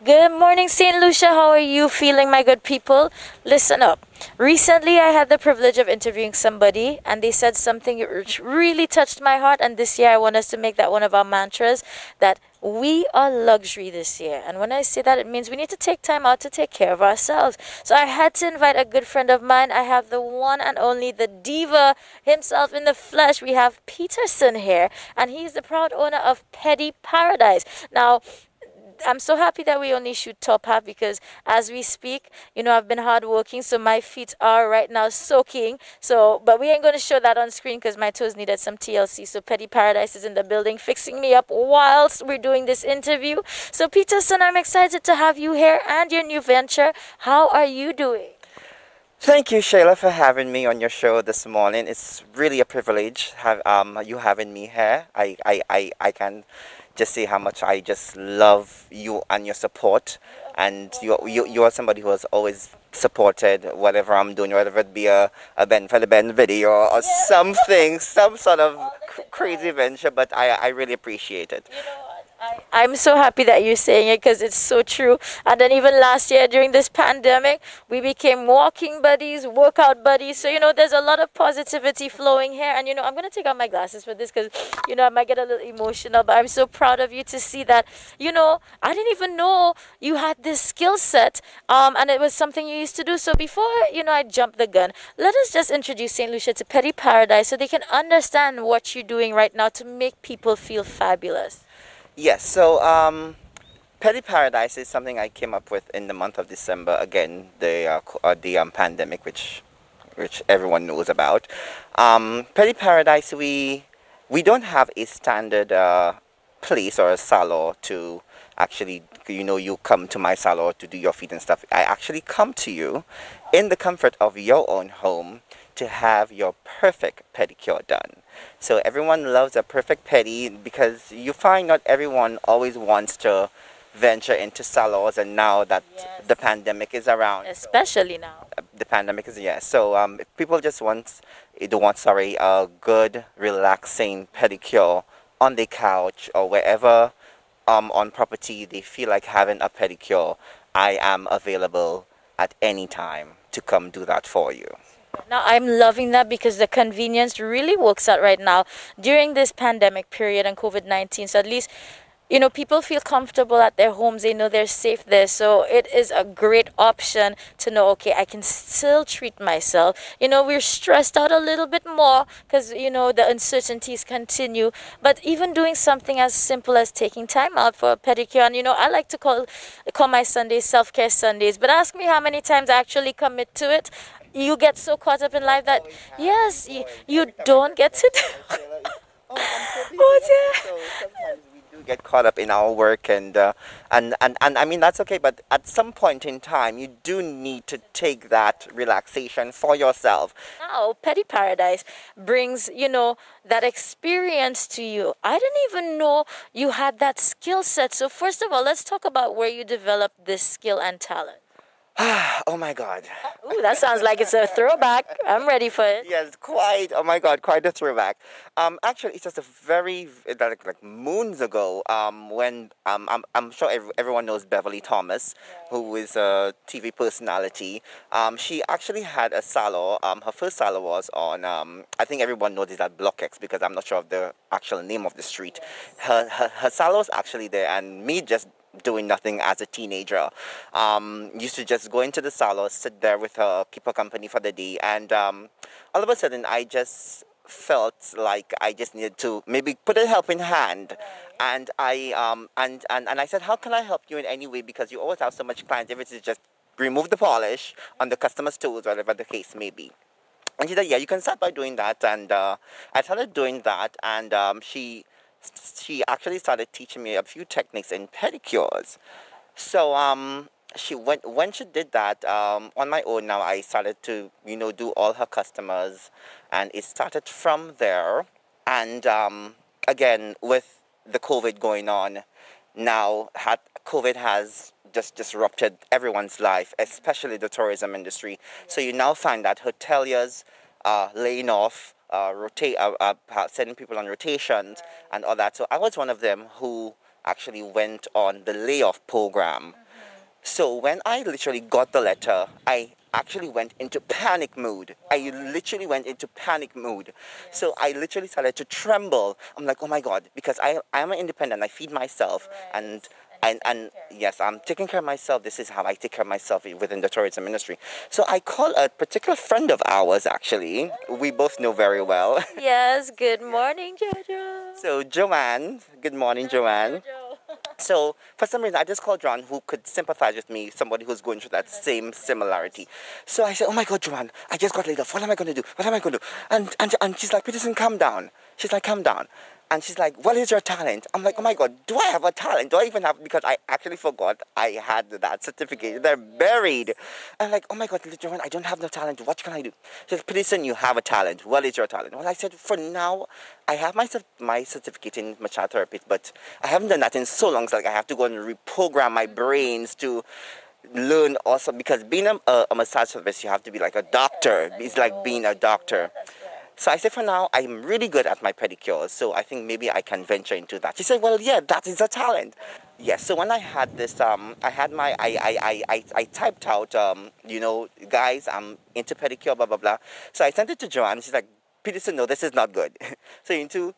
Good morning, St. Lucia. How are you feeling, my good people? Listen up. Recently, I had the privilege of interviewing somebody, and they said something which really touched my heart. And this year, I want us to make that one of our mantras that we are luxury this year. And when I say that, it means we need to take time out to take care of ourselves. So I had to invite a good friend of mine. I have the one and only, the diva himself in the flesh. We have Peterson here, and he's the proud owner of Pedi Paradise. Now, I'm so happy that we only shoot top half because as we speak, I've been hardworking, so my feet are right now soaking. So, but we ain't going to show that on screen because my toes needed some TLC. So, Pedi Paradise is in the building fixing me up whilst we're doing this interview. So, Peterson, I'm excited to have you here and your new venture. How are you doing? Thank you, Chela, for having me on your show this morning. It's really a privilege you having me here. I can just say how much I just love you and your support. And you are somebody who has always supported whatever I'm doing, whether it be a Ben for the Ben video or something, some sort of crazy venture. But I really appreciate it. I'm so happy that you're saying it because it's so true. And then even last year during this pandemic, we became walking buddies, workout buddies. So, there's a lot of positivity flowing here. And, I'm going to take out my glasses for this because, I might get a little emotional. But I'm so proud of you to see that, I didn't even know you had this skill set. And it was something you used to do. So before, I jump the gun, let us just introduce St. Lucia to Pedi Paradise so they can understand what you're doing right now to make people feel fabulous. Yes, so Pedi Paradise is something I came up with in the month of December. Again, the pandemic, which everyone knows about. Pedi Paradise, we don't have a standard place or a salon to actually, you come to my salon to do your feet and stuff. I actually come to you in the comfort of your own home to have your perfect pedicure done. So everyone loves a perfect pedi because you find not everyone always wants to venture into salons, and now that the pandemic is around, Especially now. the pandemic is, yes. So if people just want a good relaxing pedicure on the couch or wherever on property they feel like having a pedicure, I am available at any time to come do that for you. Now, I'm loving that because the convenience really works out right now during this pandemic period and COVID-19. So at least, people feel comfortable at their homes. They know they're safe there. So it is a great option to know, okay, I can still treat myself. We're stressed out a little bit more because, the uncertainties continue. But even doing something as simple as taking time out for a pedicure, and, I like to call my Sundays self-care Sundays. But ask me how many times I actually commit to it. You get so caught up in life that, yes, you don't get to do. Oh, dear. So sometimes we do get caught up in our work, and I mean that's okay. But at some point in time, you do need to take that relaxation for yourself. Now, Pedi Paradise brings, that experience to you. I didn't even know you had that skill set. So first of all, let's talk about where you developed this skill and talent. Oh my God. Ooh, that sounds like it's a throwback. I'm ready for it. Yes, quite. Oh my God, quite a throwback. Actually, it's just a like moons ago. When I'm sure everyone knows Beverly Thomas, who is a TV personality. She actually had a salon. Her first salon was on. I think everyone knows it at Block X because I'm not sure of the actual name of the street. Her salon was actually there, and me just doing nothing as a teenager. Used to just go into the salon, sit there with her, keep her company for the day, and all of a sudden I just felt like I just needed to maybe put a helping hand. And I said, how can I help you in any way? Because you always have so much clients. If it's just remove the polish on the customer's tools, whatever the case may be. And she said, yeah, you can start by doing that. And I started doing that, and she actually started teaching me a few techniques in pedicures. So she went when she did that on my own. Now I started to do all her customers, and it started from there. And again, with the COVID going on now, COVID has just disrupted everyone's life, especially the tourism industry. So you now find that hoteliers laying off, sending people on rotations and all that. So I was one of them who actually went on the layoff program. So when I literally got the letter, I actually went into panic mode. I literally went into panic mode. So I literally started to tremble. I'm like, oh my God, because I'm an independent. I feed myself, and yes, I'm taking care of myself. This is how I take care of myself within the tourism industry. So I call a particular friend of ours, actually. We both know very well. Yes, good morning, Jojo. So Joanne, good morning, Joanne. So for some reason, I just called John, who could sympathize with me, somebody who's going through that same similarity. So I said, "Oh my God, Joanne, I just got laid off. What am I going to do? What am I going to do?" And she's like, "Peterson, calm down." She's like, "Calm down." And she's like, "What is your talent?" I'm like, "Oh my God, do I have a talent? Do I even have?" Because I actually forgot I had that certificate. They're buried. I'm like, "Oh my God, Joanne, I don't have no talent. What can I do?" She said, "Peterson, you have a talent. What is your talent?" Well, I said, "For now, I have my certificate in massage therapy, but I haven't done that in so long. So like I have to go and reprogram my brains to learn also because being a massage therapist, you have to be like a doctor. It's like being a doctor." So I said, "For now, I'm really good at my pedicures, so I think maybe I can venture into that." She said, "Well, yeah, that is a talent." Yes. So when I had this, I had my, I typed out, guys, I'm into pedicure, blah blah blah. So I sent it to Joanne. She's like, "Peterson, no, this is not good. So you need to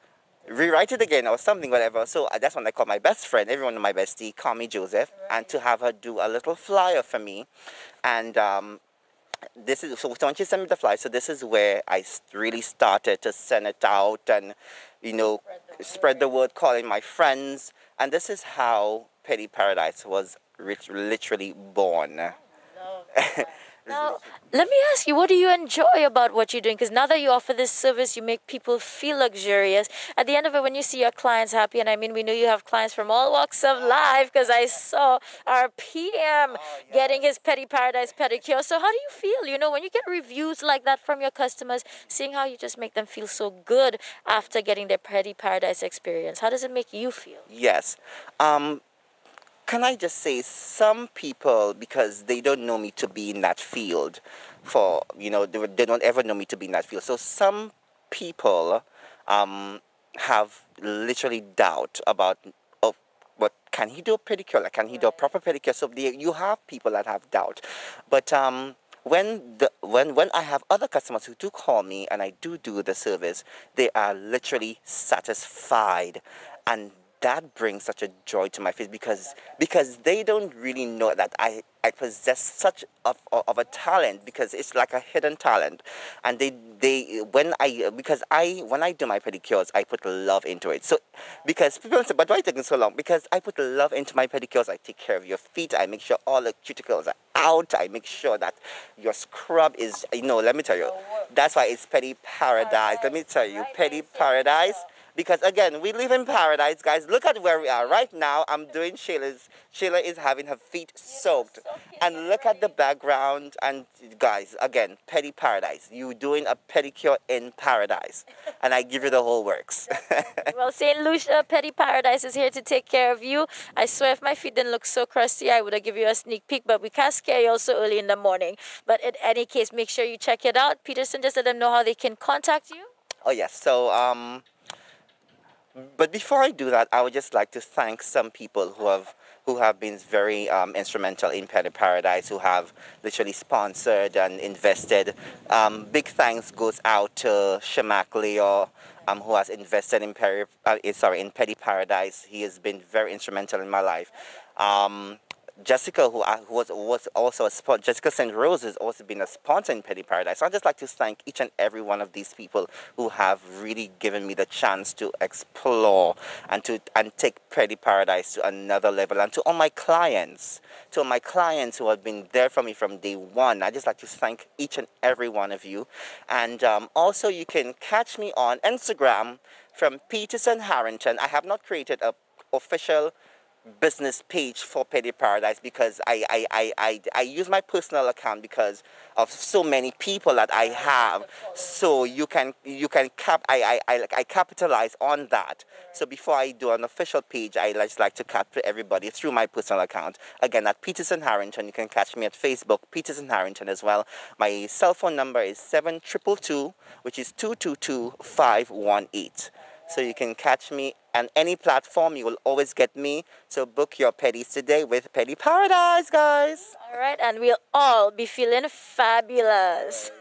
rewrite it again or something, whatever." So that's when I called my best friend, everyone my bestie, call me Joseph, and to have her do a little flyer for me, and this is so when she sent me the flyer. So this is where I really started to send it out and spread the word, calling my friends, and this is how Pedi Paradise was literally born. Now, let me ask you, what do you enjoy about what you're doing? Because now that you offer this service, you make people feel luxurious. At the end of it, when you see your clients happy, and I mean, we know you have clients from all walks of life because I saw our PM getting his Pedi Paradise pedicure. So, how do you feel, when you get reviews like that from your customers, seeing how you just make them feel so good after getting their Pedi Paradise experience? How does it make you feel? Yes. Um, can I just say some people, because they don't know me to be in that field, they don't ever know me to be in that field. So some people um, have literally doubt about, oh, what can he do a pedicure? Like, can he do a proper pedicure? So you have people that have doubt, but when I have other customers who do call me and I do the service, they are literally satisfied, and that brings such a joy to my face because they don't really know that I possess such of a talent, because it's like a hidden talent, and they when I do my pedicures, I put love into it. So because people say, "But why taking so long?" Because I put love into my pedicures. I take care of your feet. I make sure all the cuticles are out. I make sure that your scrub is, let me tell you, that's why it's Pedi Paradise. Let me tell you, Pedi Paradise. Because again, we live in paradise, guys. Look at where we are right now. I'm doing Sheila's. Sheila is having her feet soaked, and look at the background. And guys, again, Pedi Paradise. You doing a pedicure in paradise, and I give you the whole works. Well, St. Lucia Pedi Paradise is here to take care of you. I swear if my feet didn't look so crusty, I would have given you a sneak peek, but we can't scare you all so early in the morning. But in any case, make sure you check it out. Peterson, just let them know how they can contact you. Oh yes. So but before I do that, I would just like to thank some people who have been very instrumental in Pedi Paradise, who have literally sponsored and invested. Big thanks goes out to Shamak Leo, who has invested in Pedi Paradise. He has been very instrumental in my life. Jessica, who was also a sponsor, Jessica St. Rose has also been a sponsor in Pedi Paradise. So I'd just like to thank each and every one of these people who have really given me the chance to explore and take Pedi Paradise to another level. And to all my clients who have been there for me from day one, I just like to thank each and every one of you. And also, you can catch me on Instagram from Peterson Harrington. I have not created a official business page for Pedi Paradise because I use my personal account because of so many people that I have. So I capitalize on that. So before I do an official page, I just like to capture everybody through my personal account. Again, at Peterson Harrington. You can catch me at Facebook, Peterson Harrington as well. My cell phone number is 7222, which is 222518. So you can catch me on any platform. You will always get me. So book your pedis today with Pedi Paradise, guys. All right, and we'll all be feeling fabulous.